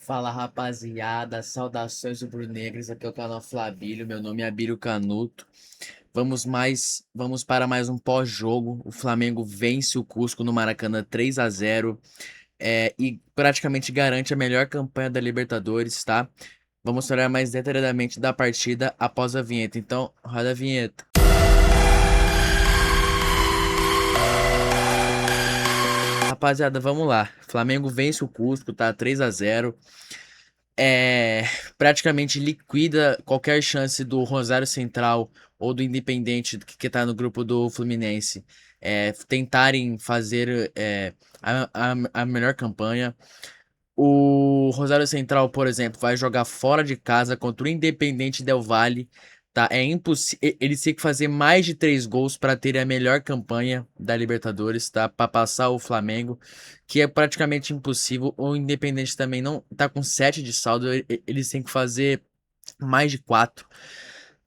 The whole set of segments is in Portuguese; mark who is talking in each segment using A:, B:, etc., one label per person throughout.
A: Fala rapaziada, saudações rubro-negras, aqui é o canal Flabílio, meu nome é Abílio Canuto. Vamos para mais um pós-jogo. O Flamengo vence o Cusco no Maracanã 3-0 e praticamente garante a melhor campanha da Libertadores, tá? Vamos falar mais detalhadamente da partida após a vinheta. Então, roda a vinheta. Rapaziada, vamos lá. Flamengo vence o Cusco, tá? 3-0. é, Praticamente liquida qualquer chance do Rosário Central ou do Independente que tá no grupo do Fluminense tentarem fazer a melhor campanha. O Rosário Central, por exemplo, vai jogar fora de casa contra o Independente Del Valle. Tá? É impossível. Eles têm que fazer mais de 3 gols para ter a melhor campanha da Libertadores, tá? Para passar o Flamengo, que é praticamente impossível. O Independente também não tá com 7 de saldo. Eles têm que fazer mais de 4.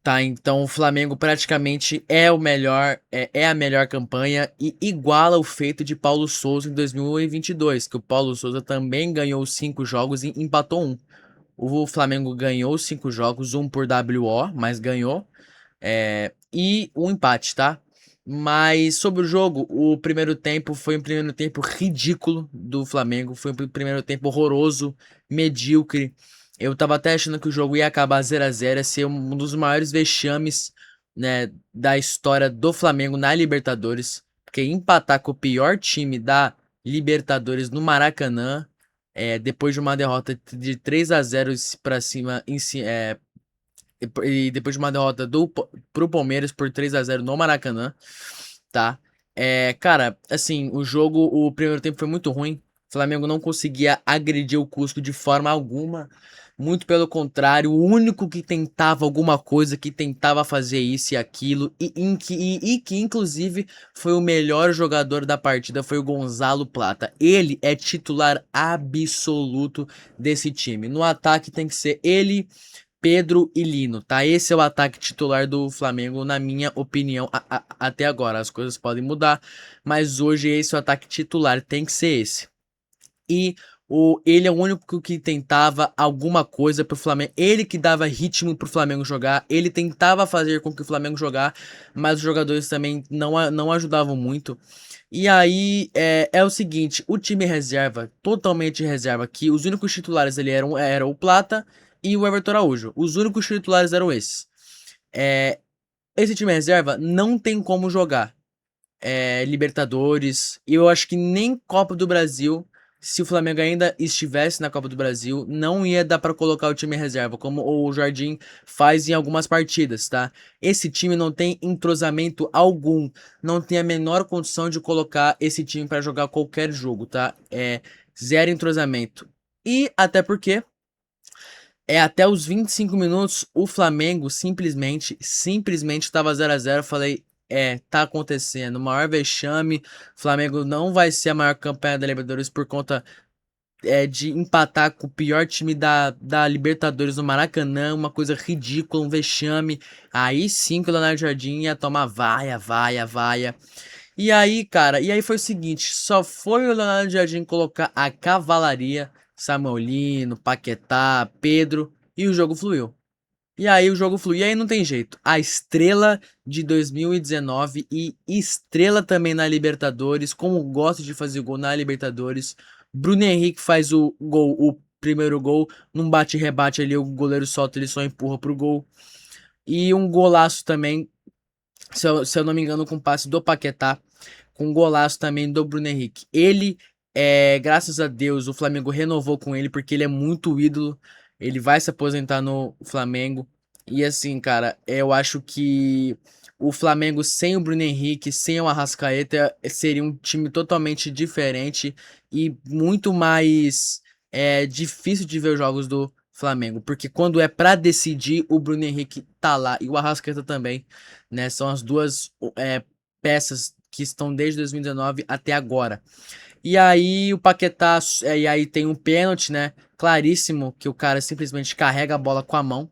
A: Tá, então o Flamengo praticamente é o melhor, é a melhor campanha e iguala o feito de Paulo Souza em 2022, que o Paulo Souza também ganhou 5 jogos e empatou um. O Flamengo ganhou 5 jogos, um por WO, mas ganhou, e um empate, tá? Mas sobre o jogo, o primeiro tempo foi um primeiro tempo ridículo do Flamengo, foi um primeiro tempo horroroso, medíocre. Eu tava até achando que o jogo ia acabar 0-0, ia ser um dos maiores vexames, né, da história do Flamengo na Libertadores, porque empatar com o pior time da Libertadores no Maracanã, depois de uma derrota de 3-0 para cima, e depois de uma derrota pro Palmeiras por 3-0 no Maracanã, tá? Cara, assim, o primeiro tempo foi muito ruim. O Flamengo não conseguia agredir o Cusco de forma alguma. Muito pelo contrário, o único que tentava alguma coisa, que tentava fazer isso e aquilo, e que inclusive foi o melhor jogador da partida, foi o Gonzalo Plata. Ele é titular absoluto desse time. No ataque tem que ser ele, Pedro e Lino, tá? Esse é o ataque titular do Flamengo, na minha opinião, até agora. As coisas podem mudar, mas hoje esse é o ataque titular, tem que ser esse. E ele é o único que tentava alguma coisa pro Flamengo. Ele que dava ritmo pro Flamengo jogar. Ele tentava fazer com que o Flamengo jogar, mas os jogadores também não ajudavam muito. E aí é o seguinte, o time reserva, totalmente reserva, que os únicos titulares ali eram o Plata e o Everton Araújo. Os únicos titulares eram esses. É, Esse time reserva não tem como jogar Libertadores. E eu acho que nem Copa do Brasil, se o Flamengo ainda estivesse na Copa do Brasil, não ia dar pra colocar o time reserva, como o Jardim faz em algumas partidas, tá? Esse time não tem entrosamento algum, não tem a menor condição de colocar esse time pra jogar qualquer jogo, tá? Zero entrosamento. E até porque até os 25 minutos, o Flamengo simplesmente estava 0-0. Eu falei, tá acontecendo, o maior vexame. O Flamengo não vai ser a maior campanha da Libertadores por conta de empatar com o pior time da Libertadores no Maracanã, uma coisa ridícula, um vexame. Aí sim que o Leonardo Jardim ia tomar vaia, vaia, vaia. E aí, cara, foi o seguinte, só foi o Leonardo Jardim colocar a cavalaria, Samuelino, Paquetá, Pedro, e o jogo fluiu. E aí o jogo flui, e aí não tem jeito. A estrela de 2019 e estrela também na Libertadores, como gosta de fazer gol na Libertadores. Bruno Henrique faz o primeiro gol, num bate-rebate ali, o goleiro solta, ele só empurra pro gol. E um golaço também, se eu não me engano, com passe do Paquetá, com um golaço também do Bruno Henrique. Ele, graças a Deus, o Flamengo renovou com ele, porque ele é muito ídolo. Ele vai se aposentar no Flamengo. E assim, cara, eu acho que o Flamengo sem o Bruno Henrique, sem o Arrascaeta, seria um time totalmente diferente e muito mais difícil de ver os jogos do Flamengo. Porque quando é pra decidir, o Bruno Henrique tá lá e o Arrascaeta também, né? São as duas peças que estão desde 2019 até agora. E aí o Paquetá, e aí tem um pênalti, né? Claríssimo que o cara simplesmente carrega a bola com a mão.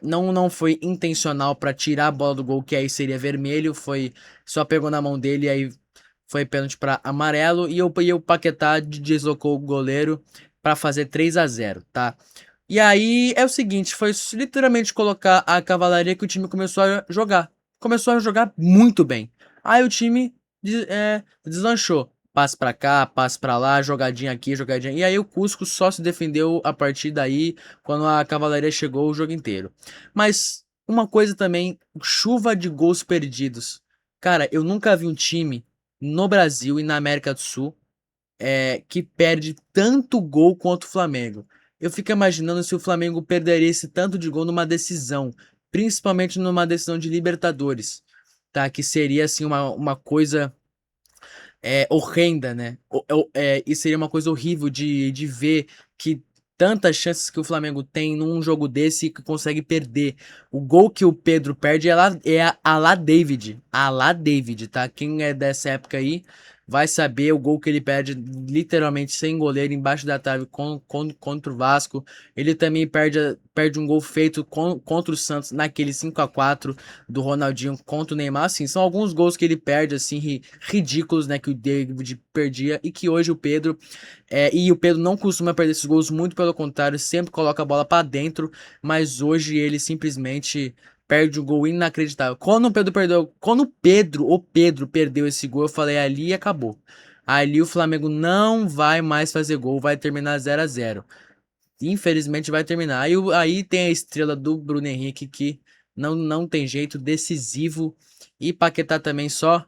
A: Não foi intencional para tirar a bola do gol, que aí seria vermelho, foi só pegou na mão dele e aí foi pênalti para amarelo e o Paquetá deslocou o goleiro. para fazer 3-0, tá? E aí é o seguinte, foi literalmente colocar a cavalaria que o time começou a jogar. Começou a jogar muito bem. Aí o time deslanchou. Passe pra cá, passe pra lá, jogadinha aqui, jogadinha. E aí o Cusco só se defendeu a partir daí, quando a cavalaria chegou o jogo inteiro. Mas uma coisa também, chuva de gols perdidos. Cara, eu nunca vi um time no Brasil e na América do Sul que perde tanto gol quanto o Flamengo. Eu fico imaginando se o Flamengo perderia esse tanto de gol numa decisão, principalmente numa decisão de Libertadores, tá? Que seria assim uma coisa horrenda, né? E seria uma coisa horrível de ver que tantas chances que o Flamengo tem num jogo desse que consegue perder. O gol que o Pedro perde a lá David. A lá David, tá? Quem é dessa época aí vai saber o gol que ele perde literalmente sem goleiro embaixo da trave contra o Vasco. Ele também perde um gol feito contra o Santos naquele 5-4 do Ronaldinho contra o Neymar. Assim, são alguns gols que ele perde, assim, ridículos, né? Que o David perdia e que hoje o Pedro. E o Pedro não costuma perder esses gols, muito pelo contrário, sempre coloca a bola pra dentro. Mas hoje ele simplesmente perde um gol inacreditável. Quando o Pedro perdeu esse gol, eu falei ali acabou. Ali o Flamengo não vai mais fazer gol, vai terminar 0-0. Infelizmente vai terminar. Aí tem a estrela do Bruno Henrique que não tem jeito, decisivo. E Paquetá também só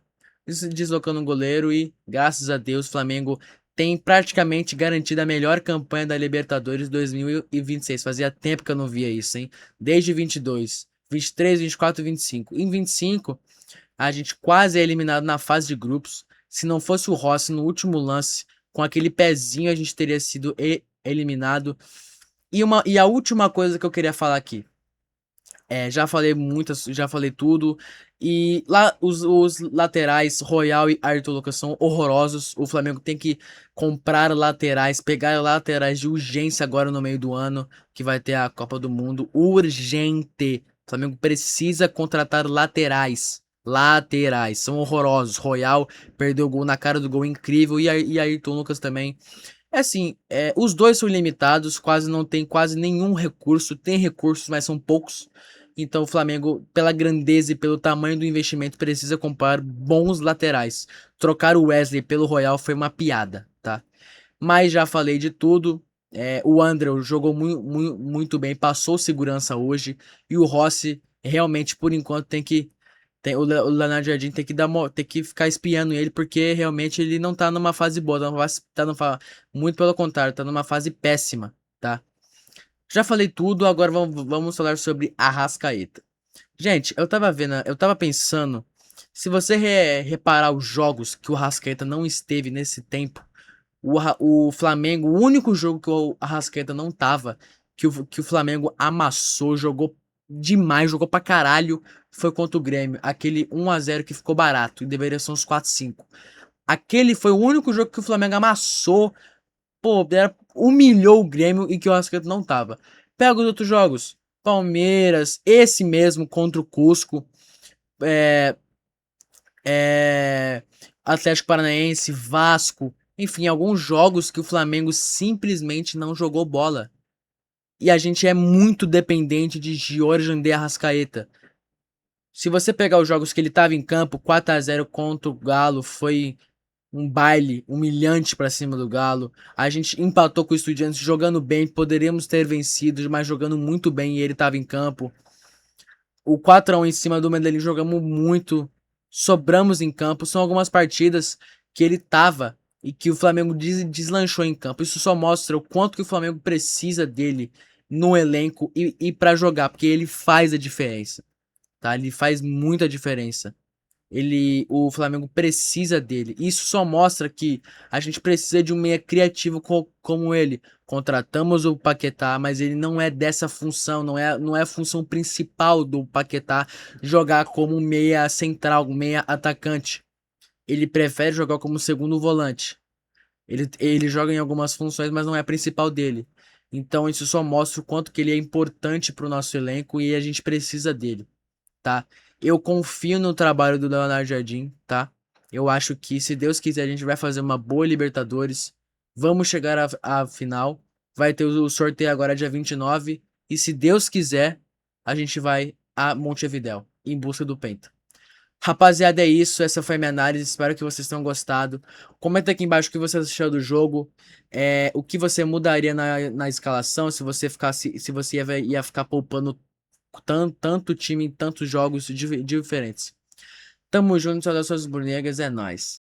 A: deslocando o goleiro. E graças a Deus, o Flamengo tem praticamente garantido a melhor campanha da Libertadores 2026. Fazia tempo que eu não via isso, hein? Desde 22, 23, 24 e 25. Em 25, a gente quase é eliminado na fase de grupos. Se não fosse o Rossi no último lance, com aquele pezinho, a gente teria sido eliminado. E a última coisa que eu queria falar aqui. Já falei tudo. E lá os laterais, Royal e Arthur Lucas, são horrorosos. O Flamengo tem que comprar laterais, pegar laterais de urgência agora no meio do ano, que vai ter a Copa do Mundo. Urgente. O Flamengo precisa contratar laterais. Laterais, são horrorosos. Royal perdeu o gol na cara do gol incrível. E Ayrton Lucas também. É assim, os dois são limitados, quase não tem quase nenhum recurso. Tem recursos, mas são poucos. Então o Flamengo, pela grandeza e pelo tamanho do investimento, precisa comprar bons laterais. Trocar o Wesley pelo Royal foi uma piada, tá? Mas já falei de tudo. O André jogou muito bem, passou segurança hoje. E o Rossi, realmente, por enquanto, o Leonardo Jardim tem que ficar espiando ele, porque realmente ele não tá numa fase boa, muito pelo contrário, tá numa fase péssima, tá? Já falei tudo, agora vamos falar sobre Arrascaeta. Gente, eu tava pensando, se você reparar os jogos que o Arrascaeta não esteve nesse tempo, o Flamengo, o único jogo que o Arrascaeta não tava, que o Flamengo amassou, jogou demais, jogou pra caralho, foi contra o Grêmio. Aquele 1-0 que ficou barato, e deveria ser uns 4-5. Aquele foi o único jogo que o Flamengo amassou, pô, humilhou o Grêmio e que o Arrascaeta não tava. Pega os outros jogos, Palmeiras, esse mesmo contra o Cusco, é, é, Atlético Paranaense, Vasco, enfim, alguns jogos que o Flamengo simplesmente não jogou bola. E a gente é muito dependente de Jorge de Arrascaeta. Se você pegar os jogos que ele estava em campo, 4-0 contra o Galo foi um baile humilhante para cima do Galo. A gente empatou com o Estudiantes jogando bem, poderíamos ter vencido, mas jogando muito bem e ele estava em campo. O 4-1 em cima do Medellín jogamos muito, sobramos em campo. São algumas partidas que ele tava e que o Flamengo deslanchou em campo. Isso só mostra o quanto que o Flamengo precisa dele no elenco e para jogar, porque ele faz a diferença, tá? Ele faz muita diferença. O Flamengo precisa dele. Isso só mostra que a gente precisa de um meia criativo como ele. Contratamos o Paquetá, mas ele não é dessa função, não é a função principal do Paquetá jogar como meia central, meia atacante. Ele prefere jogar como segundo volante. Ele joga em algumas funções, mas não é a principal dele. Então isso só mostra o quanto que ele é importante para o nosso elenco e a gente precisa dele, tá? Eu confio no trabalho do Leonardo Jardim, tá? Eu acho que, se Deus quiser, a gente vai fazer uma boa Libertadores. Vamos chegar à final. Vai ter o sorteio agora dia 29. E se Deus quiser, a gente vai a Montevidéu em busca do Penta. Rapaziada, é isso. Essa foi a minha análise. Espero que vocês tenham gostado. Comenta aqui embaixo o que você achou do jogo. O que você mudaria na escalação. Se você ficasse, se você ia ficar poupando tanto time em tantos jogos diferentes. Tamo junto, saudações brunegas, é nóis.